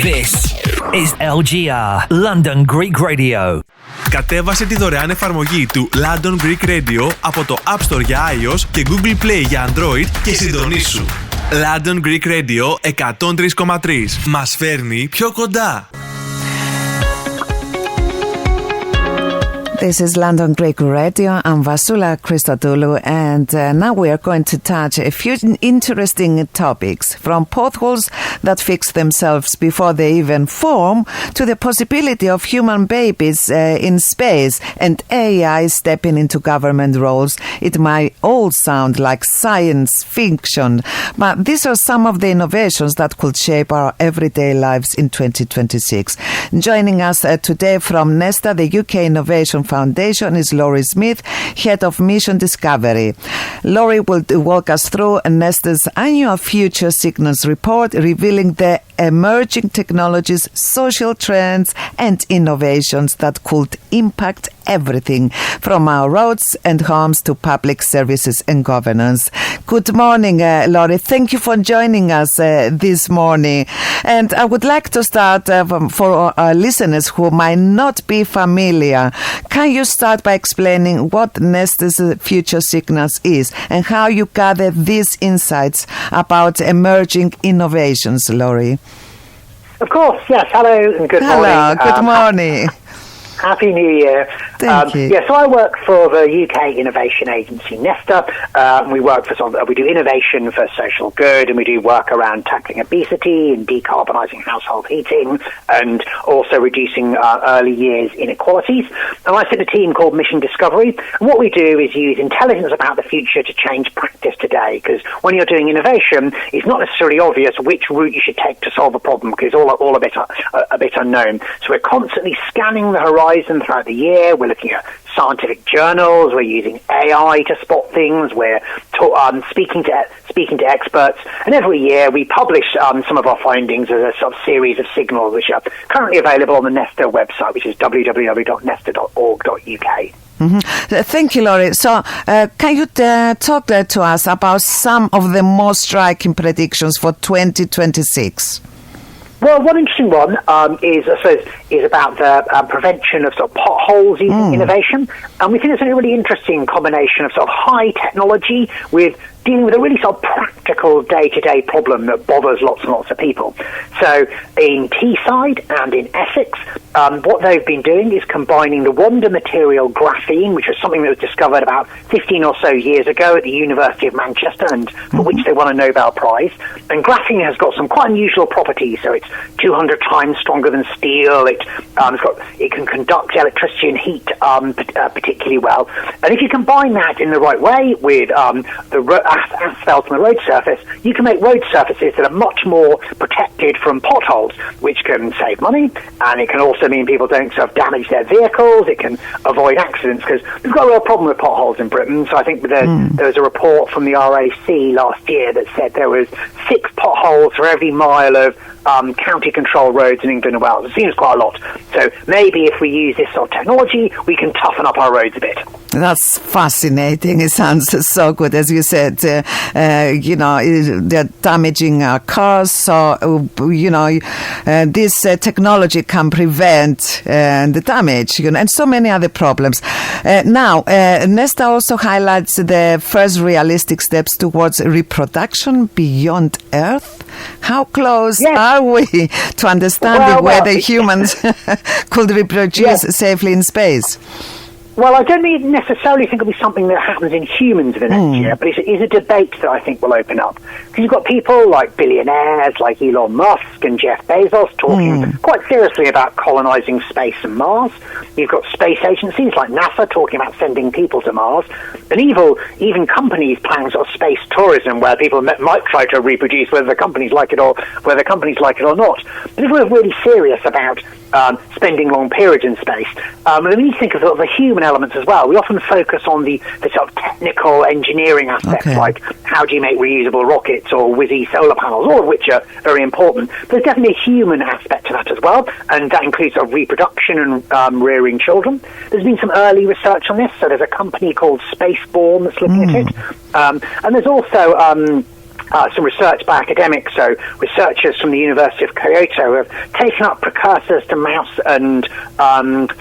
This is LGR, London Greek Radio. Κατέβασε τη δωρεάν εφαρμογή του London Greek Radio από το App Store για iOS και Google Play για Android και συντονίσου. London Greek Radio 103,3. Μας φέρνει πιο κοντά. This is London Greek Radio. I'm Vasoula Christodoulou, and now we are going to touch a few interesting topics, from potholes that fix themselves before they even form to the possibility of human babies in space and AI stepping into government roles. It might all sound like science fiction, but these are some of the innovations that could shape our everyday lives in 2026. Joining us today from Nesta, the UK Innovation Foundation, is Laurie Smith, Head of Mission Discovery. Laurie will walk us through Nesta's annual Future Signals report, revealing the emerging technologies, social trends and innovations that could impact everything from our roads and homes to public services and governance. Good morning, Laurie. Thank you for joining us this morning. And I would like to start for our listeners who might not be familiar. Can you start by explaining what Nesta's Future Signals is and how you gather these insights about emerging innovations, Laurie? Of course, yes. Hello and good morning. Hello, good morning. Happy New Year. Thank you. Yeah, so I work for the UK innovation agency Nesta. We work for we do innovation for social good, and we do work around tackling obesity and decarbonising household heating, and also reducing early years inequalities. And I sit in a team called Mission Discovery. And what we do is use intelligence about the future to change practice today. Because when you're doing innovation, it's not necessarily obvious which route you should take to solve a problem, because it's all a bit unknown. So we're constantly scanning the horizon throughout the year. We're looking at scientific journals. We're using AI to spot things. We're speaking to experts, and every year we publish some of our findings as a sort of series of signals, which are currently available on the Nesta website, which is www.nesta.org.uk. Mm-hmm. Thank you, Laurie. So, can you talk to us about some of the most striking predictions for 2026? Well, one interesting one is about the prevention of sort of potholes using innovation, and we think it's a really interesting combination of sort of high technology with dealing with a really sort of practical day-to-day problem that bothers lots and lots of people. So in Teesside and in Essex, what they've been doing is combining the wonder material graphene, which was something that was discovered about 15 or so years ago at the University of Manchester, and for which they won a Nobel Prize. And graphene has got some quite unusual properties. So it's 200 times stronger than steel. It can conduct electricity and heat particularly well. And if you combine that in the right way with the asphalt on the road surface, you can make road surfaces that are much more protected from potholes, which can save money, and it can also mean people don't sort of damage their vehicles. It can avoid accidents, because we've got a real problem with potholes in Britain. So I think there was a report from the RAC last year that said there was 6 potholes for every mile of county control roads in England and Wales. It seems quite a lot. So maybe if we use this sort of technology, we can toughen up our roads a bit. That's fascinating. It sounds so good. As you said, they're damaging our cars. So, this technology can prevent the damage, and so many other problems. Now, Nesta also highlights the first realistic steps towards reproduction beyond Earth. How close are we to understanding whether humans could reproduce safely in space? Well, I don't necessarily think it'll be something that happens in humans in the next year, but it is a debate that I think will open up. Because you've got people like billionaires like Elon Musk and Jeff Bezos talking quite seriously about colonizing space and Mars. You've got space agencies like NASA talking about sending people to Mars. And even companies planning sort of space tourism, where people might try to reproduce whether the companies like it or not. But if we're really serious about spending long periods in space, we need to think of the human elements as well. We often focus on the sort of technical engineering aspects, like how do you make reusable rockets or whizzy solar panels, all of which are very important. But there's definitely a human aspect to that as well, and that includes sort of reproduction and rearing children. There's been some early research on this, so there's a company called Spaceborne that's looking at it. And there's also some research by academics, so researchers from the University of Kyoto have taken up precursors to mouse and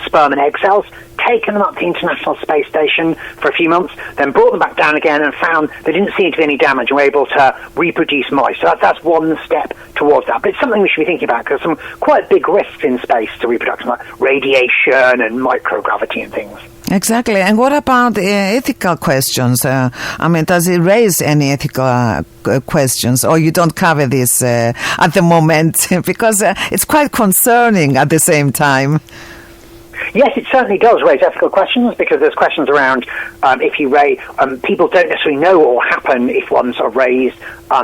sperm and egg cells, taken them up to the International Space Station for a few months, then brought them back down again and found there didn't seem to be any damage and were able to reproduce mice. So that's one step towards that. But it's something we should be thinking about because some quite big risks in space to reproduction, like radiation and microgravity and things. Exactly. And what about ethical questions? Does it raise any ethical questions, or you don't cover this at the moment? Because it's quite concerning at the same time. Yes, it certainly does raise ethical questions because there's questions around if you raise people don't necessarily know what will happen if one sort of raised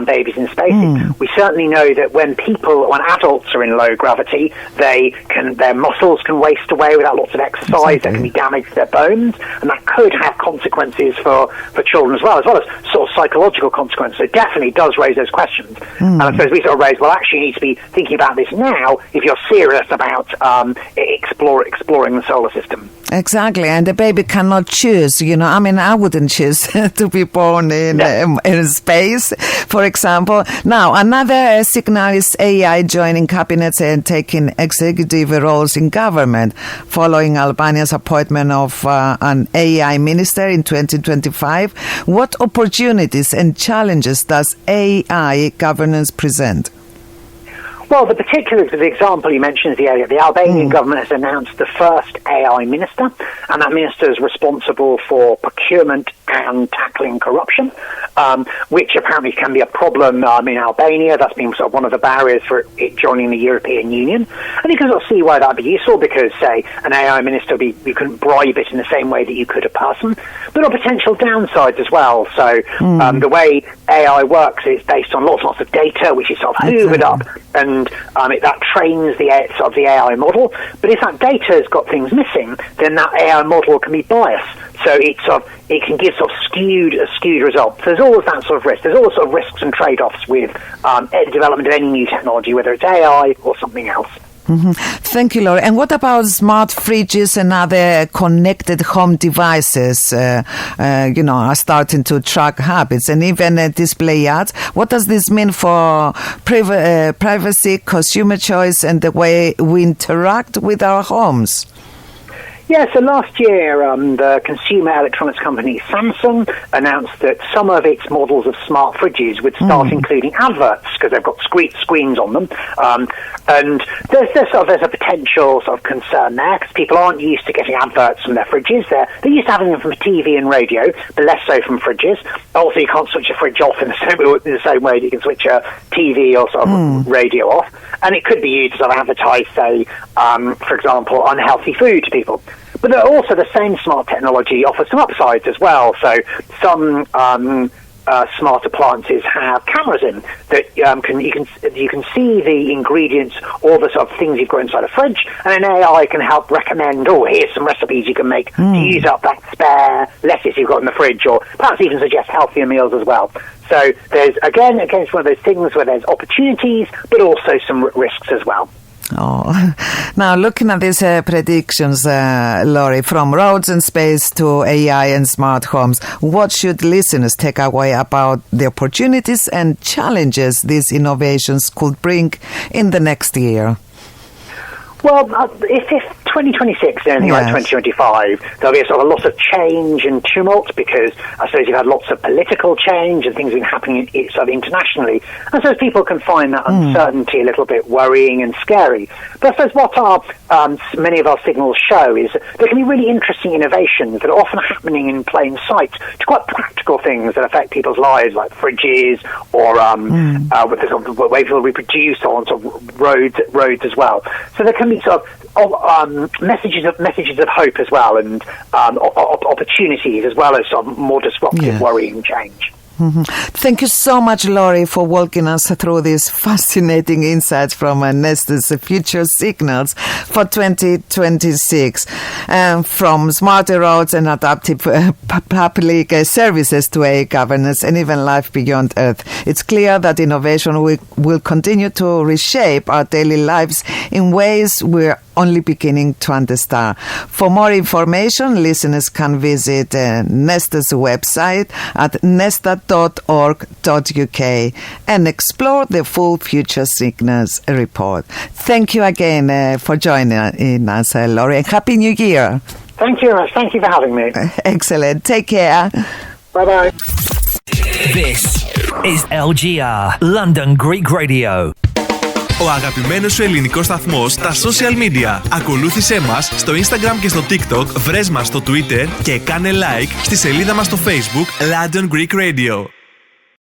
babies in space. We certainly know that when adults are in low gravity, their muscles can waste away without lots of exercise. There can be damage to their bones, and that could have consequences for children as well as sort of psychological consequences. So it definitely does raise those questions. And I suppose we sort of raise, well, actually you need to be thinking about this now if you're serious about exploring the solar system. Exactly, and the baby cannot choose. I wouldn't choose to be born in space, for example. Now, another signal is AI joining cabinets and taking executive roles in government, following Albania's appointment of an AI minister in 2025. What opportunities and challenges does AI governance present? Well, the example you mentioned is the Albanian government has announced the first AI minister, and that minister is responsible for procurement and tackling corruption, which apparently can be a problem in Albania. That's been sort of one of the barriers for it joining the European Union. And you can sort of see why that would be useful because, say, an AI minister, you couldn't bribe it in the same way that you could a person. But there are potential downsides as well. So the way AI works is based on lots of data, which is sort of hoovered up, and that trains the AI model. But if that data has got things missing, then that AI model can be biased. So it can give sort of skewed results. So there's always that sort of risk. There's always sort of risks and trade-offs with the development of any new technology, whether it's AI or something else. Thank you, Laurie. And what about smart fridges and other connected home devices, are starting to track habits and even display ads? What does this mean for privacy, consumer choice, and the way we interact with our homes? Yeah, so last year, the consumer electronics company Samsung announced that some of its models of smart fridges would start including adverts because they've got screens on them. And there's a potential sort of concern there because people aren't used to getting adverts from their fridges. They're used to having them from TV and radio, but less so from fridges. Also, you can't switch a fridge off in the same way that you can switch a TV or sort of radio off. And it could be used to sort of advertise, say, for example, unhealthy food to people. But also the same smart technology offers some upsides as well. So some smart appliances have cameras in that you can see the ingredients or the sort of things you've got inside a fridge, and an AI can help recommend, here's some recipes you can make to use up that spare lettuce you've got in the fridge, or perhaps even suggest healthier meals as well. So there's, again, it's one of those things where there's opportunities, but also some risks as well. Now, looking at these predictions, Laurie, from roads and space to AI and smart homes, what should listeners take away about the opportunities and challenges these innovations could bring in the next year? Well, if 2026 is anything like 2025, there'll be a lot of change and tumult because I suppose you've had lots of political change and things have been happening sort of internationally. And so people can find that uncertainty a little bit worrying and scary. But I suppose what many of our signals show is there can be really interesting innovations that are often happening in plain sight to quite practical things that affect people's lives, like fridges or with the sort of way people reproduce on sort of roads as well. So there can be sort of messages of hope as well, and opportunities as well as sort of more disruptive, worrying change. Thank you so much, Laurie, for walking us through these fascinating insights from Nesta's future signals for 2026. From smarter roads and adaptive public services to AI governance and even life beyond Earth. It's clear that innovation will continue to reshape our daily lives in ways we're only beginning to understand. For more information, listeners can visit Nesta's website at nesta.org.uk and explore the full Future Signals report. Thank you again for joining us, Laurie, and Happy New Year. Thank you very much. Thank you for having me. Excellent. Take care. Bye-bye. This is LGR, London Greek Radio. Ο αγαπημένος σου ελληνικός σταθμός στα social media. Ακολούθησέ μας στο Instagram και στο TikTok, βρες μας στο Twitter και κάνε like στη σελίδα μας στο Facebook London Greek Radio.